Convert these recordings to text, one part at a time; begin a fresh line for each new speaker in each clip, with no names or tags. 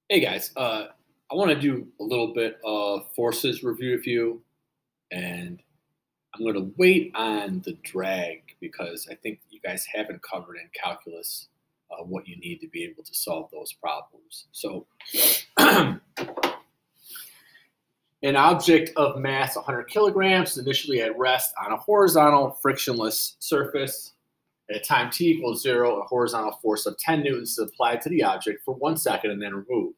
Hey guys, I want to do a little bit of forces review with you, and I'm going to wait on the drag because I think you guys haven't covered in calculus what you need to be able to solve those problems. So, an object of mass 100 kilograms initially at rest on a horizontal frictionless surface. At time t equals 0, a horizontal force of 10 newtons is applied to the object for 1 second and then removed.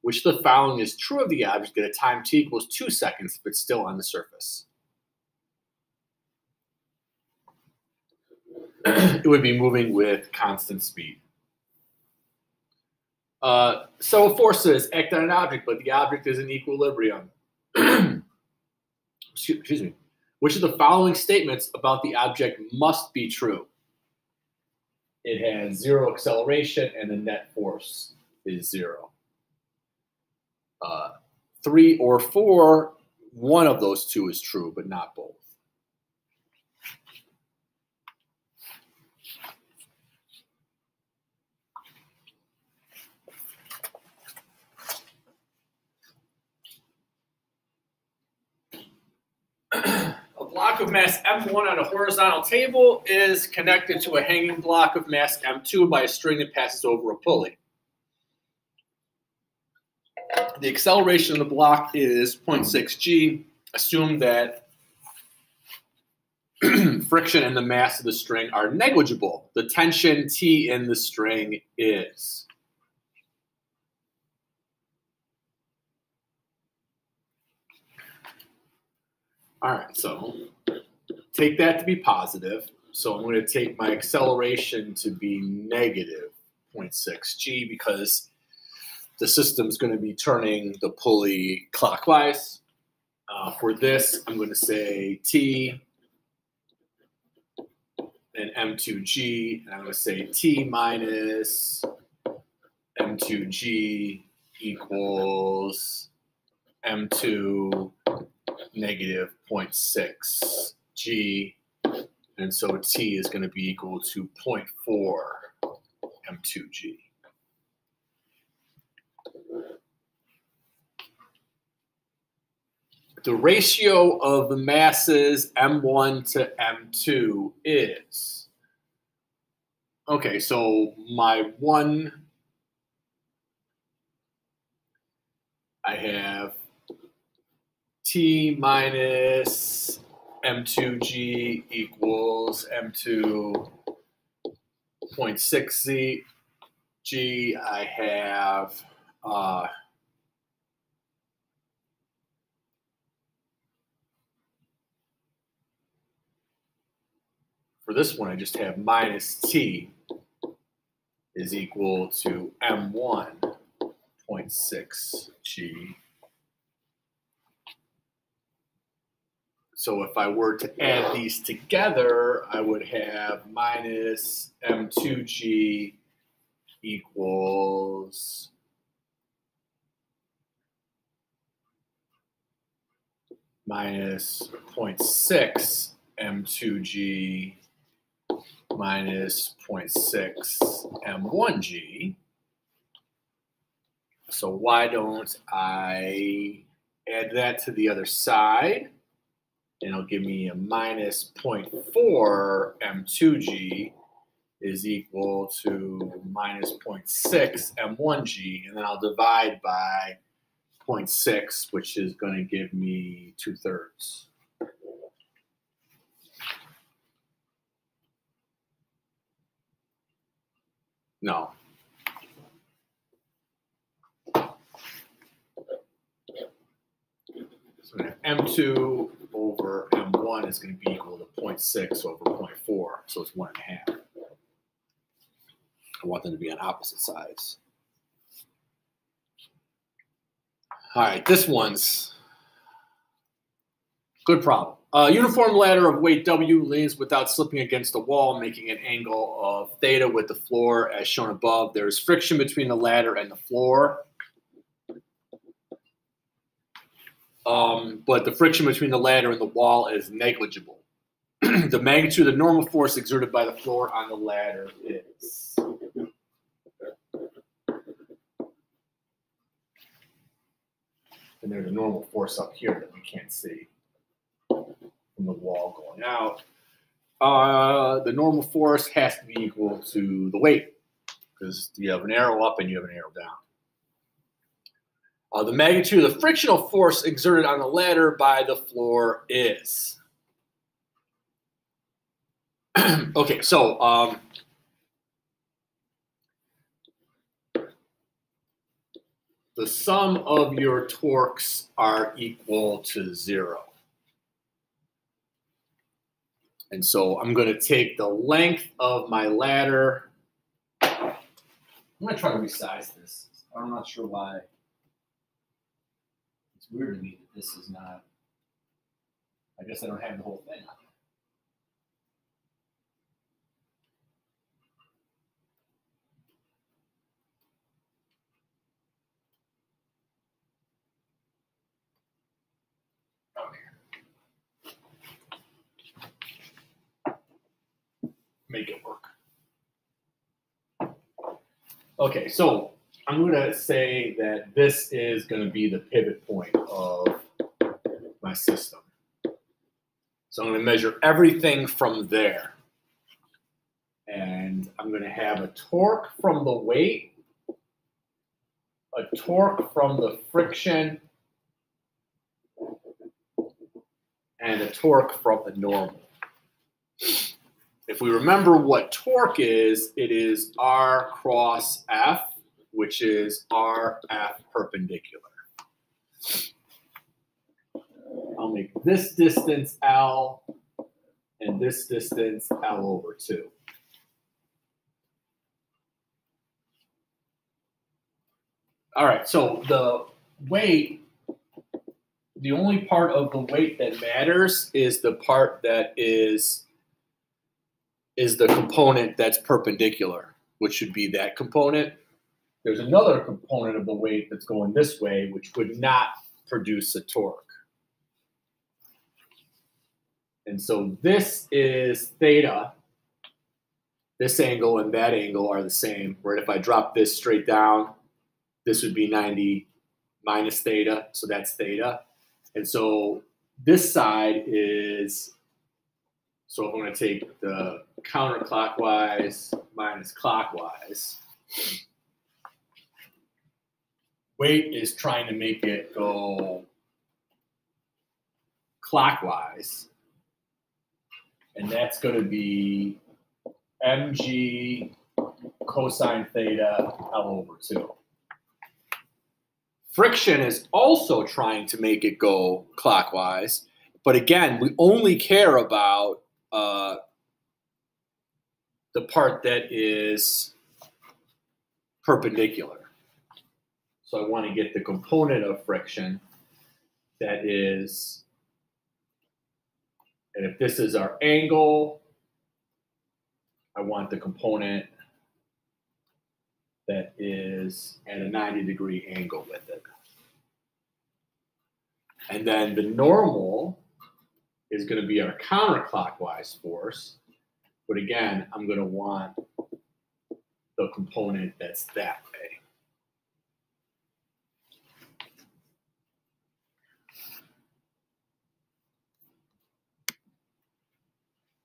Which of the following is true of the object at a time t equals 2 seconds if it's still on the surface? It would be moving with constant speed. So forces act on an object, but the object is in equilibrium. Excuse me. Which of the following statements about the object must be true? It has 0 acceleration and the net force is 0. 3 or 4, one of those two is true, but not both. A block of mass M1 on a horizontal table is connected to a hanging block of mass M2 by a string that passes over a pulley. The acceleration of the block is 0.6 g. Assume that friction and the mass of the string are negligible. The tension T in the string is. All right, so take that to be positive. So I'm going to take my acceleration to be negative 0.6 g because the system's going to be turning the pulley clockwise. For this, I'm going to say T and M2G, and I'm going to say T minus M2G equals M2 negative 0.6 G, and so T is going to be equal to 0.4 M2G. The ratio of the masses M1 to M2 is, okay, so my one, I have T minus M2G equals M2 0.6 G. I have for this one, I just have minus T is equal to M1 0.6 G. So if I were to add these together, I would have minus M2G equals minus 0.6 M2G minus 0.6 M1G. So why don't I add that to the other side? And it'll give me a minus 0.4 M2G is equal to minus 0.6 M1G. And then I'll divide by 0.6, which is going to give me 2/3. No. So M2 over M1 is going to be equal to 0.6 over 0.4. So it's 1.5. I want them to be on opposite sides. All right, this one's good problem. A uniform ladder of weight W leans without slipping against the wall, making an angle of theta with the floor as shown above. There is friction between the ladder and the floor. But the friction between the ladder and the wall is negligible. The magnitude of the normal force exerted by the floor on the ladder is. And there's a normal force up here that we can't see from the wall going out. The normal force has to be equal to the weight because you have an arrow up and you have an arrow down. The magnitude of the frictional force exerted on the ladder by the floor is. Okay, so the sum of your torques are equal to 0. And so I'm going to take the length of my ladder. I'm going to try to resize this. I'm not sure why. It's weird to me that this is not. I guess I don't have the whole thing on. Make it work. Okay, so I'm going to say that this is going to be the pivot point of my system. So I'm going to measure everything from there. And I'm going to have a torque from the weight, a torque from the friction, and a torque from the normal. If we remember what torque is, it is R cross F, which is RF perpendicular. I'll make this distance L and this distance L over 2. All right, so the weight, the only part of the weight that matters is the part that is the component that's perpendicular, which should be that component. There's another component of the weight that's going this way, which would not produce a torque. And so this is theta. This angle and that angle are the same, where if I drop this straight down, this would be 90 minus theta, so that's theta. And so this side is, so if I'm going to take the counterclockwise minus clockwise, weight is trying to make it go clockwise. And that's going to be mg cosine theta L over 2. Friction is also trying to make it go clockwise. But again, we only care about the part that is perpendicular. So I want to get the component of friction that is, and if this is our angle, I want the component that is at a 90-degree angle with it. And then the normal is going to be our counterclockwise force. But again, I'm going to want the component that's that way.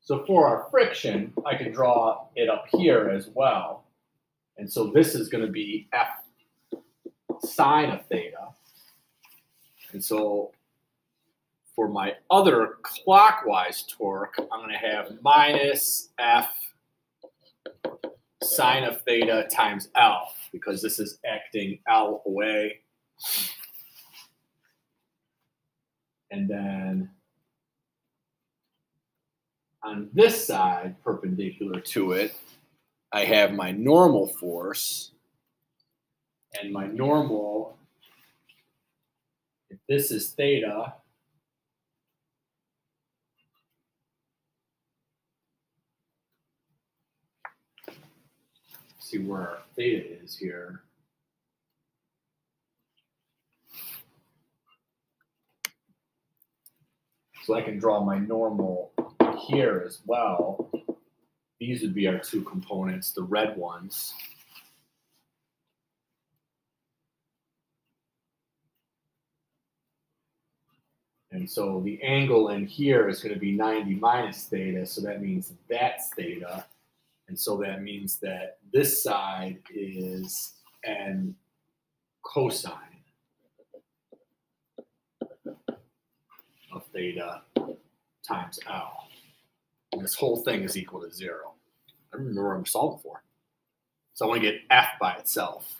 So for our friction, I can draw it up here as well. And so this is going to be F sine of theta. And so for my other clockwise torque, I'm going to have minus F sine of theta times L, because this is acting L away. And then on this side, perpendicular to it, I have my normal force. And my normal, if this is theta, see where our theta is here. So I can draw my normal here as well. These would be our two components, the red ones. And so the angle in here is going to be 90 minus theta, so that means that's theta. And so that means that this side is n cosine of theta times L. And this whole thing is equal to 0. I don't remember what I'm solving for. So I want to get f by itself.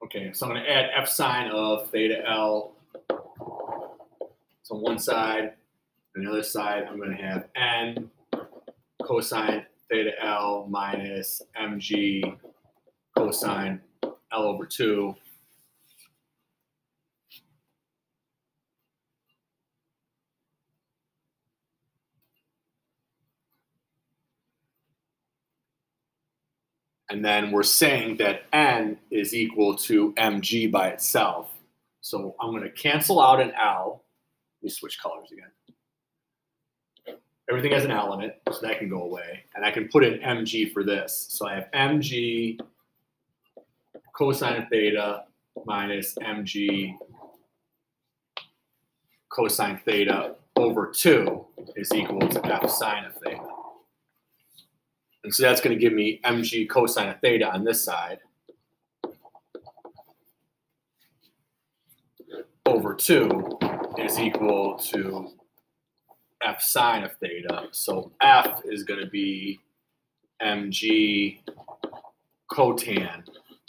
Okay, so I'm going to add f sine of theta L. So on one side, on the other side, I'm going to have n cosine theta L minus mg cosine L over 2. And then we're saying that n is equal to mg by itself. So I'm going to cancel out an L. Let me switch colors again. Everything has an L in it, so that can go away. And I can put in mg for this. So I have mg cosine of theta minus mg cosine theta over 2 is equal to f sine of theta. And so that's going to give me mg cosine of theta on this side over 2 is equal to f sine of theta. So f is going to be mg cotan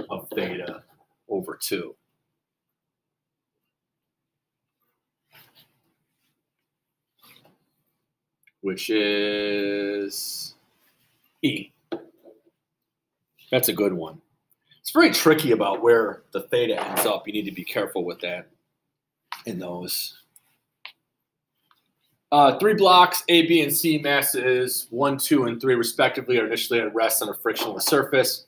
of theta over 2. Which is E. That's a good one. It's very tricky about where the theta ends up. You need to be careful with that in those. 3 blocks, A, B, and C, masses 1, 2, and 3 respectively are initially at rest on a frictionless surface.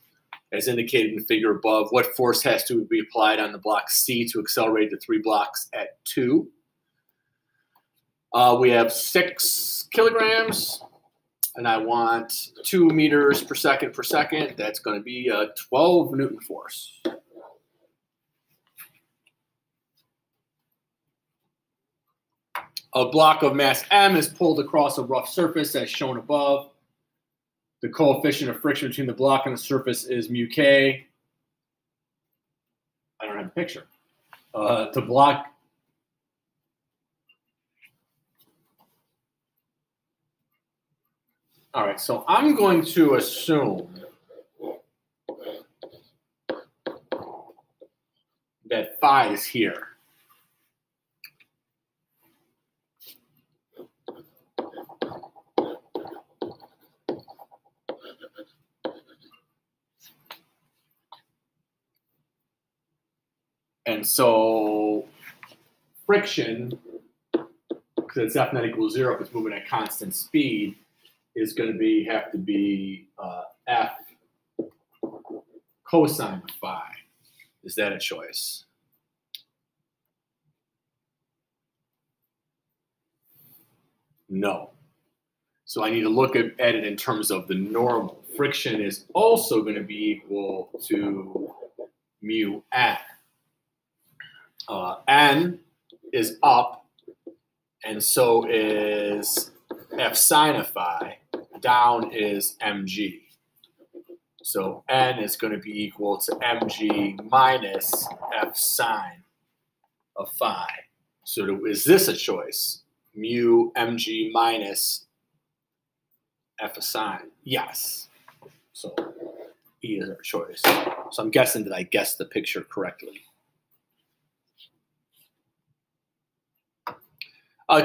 As indicated in the figure above, what force has to be applied on the block C to accelerate the 3 blocks at 2? We have 6 kilograms. And I want 2 meters per second. That's going to be a 12 Newton force. A block of mass M is pulled across a rough surface as shown above. The coefficient of friction between the block and the surface is mu k. I don't have a picture. The block. All right, so I'm going to assume that phi is here. And so friction, because it's F not equals 0 if it's moving at constant speed, is going to have to be F cosine of phi. Is that a choice? No. So I need to look at it in terms of the normal. Friction is also going to be equal to mu n. N is up, and so is F sine of phi. Down is mg. So n is going to be equal to mg minus F sine of phi. So is this a choice? Mu mg minus F sine? Yes. So E is our choice. So I'm guessing that I guessed the picture correctly.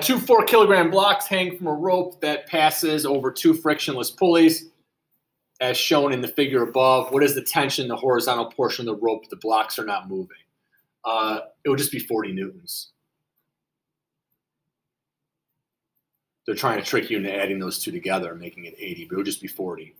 2 4-kilogram blocks hang from a rope that passes over 2 frictionless pulleys, as shown in the figure above. What is the tension in the horizontal portion of the rope? The blocks are not moving. It would just be 40 newtons. They're trying to trick you into adding those two together and making it 80, but it would just be 40.